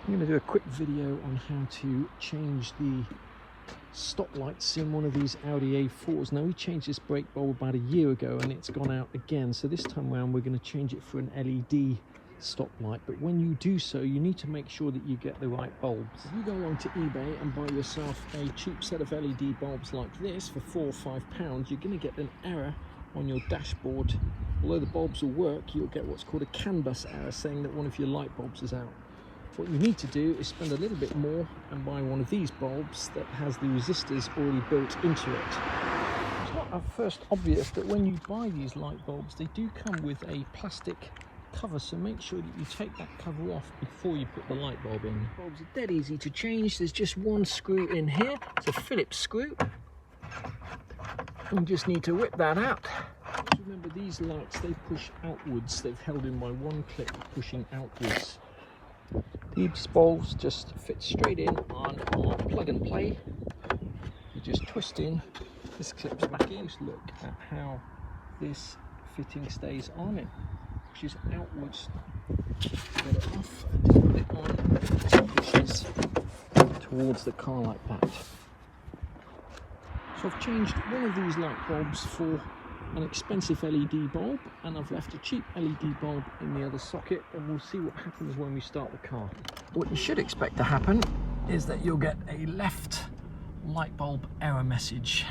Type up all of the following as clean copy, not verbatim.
I'm going to do a quick video on how to change the stoplights in one of these Audi A4s. Now, we changed this brake bulb about a year ago and it's gone out again, so this time around we're going to change it for an LED stoplight. But when you do so, you need to make sure that you get the right bulbs. If you go along to eBay and buy yourself a cheap set of LED bulbs like this for £4 or £5, you're going to get an error on your dashboard. Although the bulbs will work, you'll get what's called a CANbus error saying that one of your light bulbs is out. What you need to do is spend a little bit more and buy one of these bulbs that has the resistors already built into it. It's not at first obvious that when you buy these light bulbs, they do come with a plastic cover, so make sure that you take that cover off before you put the light bulb in. The bulbs are dead easy to change. There's just one screw in here. It's a Phillips screw. You just need to whip that out. Remember, these lights, they push outwards. They've held in by one clip pushing outwards. These bulbs just fit straight in on our plug and play. You just twist in, this clips back in. Just look at how this fitting stays on. It pushes outwards, get it off and just put it on. It pushes towards the car like that. So I've changed one of these light bulbs for an expensive LED bulb, and I've left a cheap LED bulb in the other socket, and we'll see what happens when we start the car. What you should expect to happen is that you'll get a left light bulb error message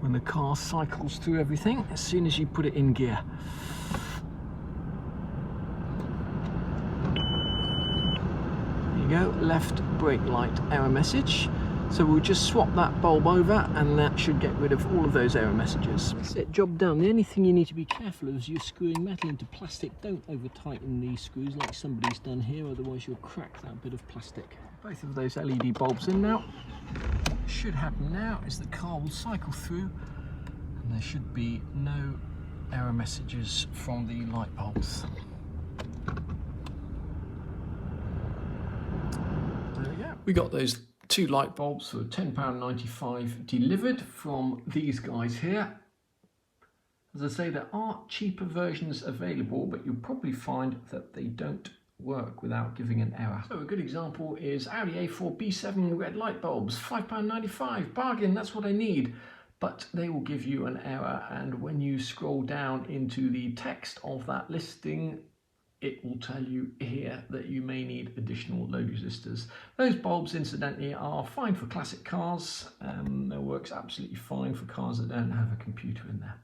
when the car cycles through everything as soon as you put it in gear. There you go, left brake light error message. So we'll just swap that bulb over and that should get rid of all of those error messages. That's it, job done. The only thing you need to be careful of is you're screwing metal into plastic. Don't over tighten these screws like somebody's done here, otherwise you'll crack that bit of plastic. Both of those LED bulbs in now. What should happen now is the car will cycle through and there should be no error messages from the light bulbs. There we go. We got those two light bulbs for £10.95 delivered from these guys here. As I say, there are cheaper versions available, but you'll probably find that they don't work without giving an error. So a good example is Audi A4 B7 red light bulbs, £5.95, bargain, that's what I need. But they will give you an error, and when you scroll down into the text of that listing, it will tell you here that you may need additional load resistors. Those bulbs, incidentally, are fine for classic cars. They works absolutely fine for cars that don't have a computer in there.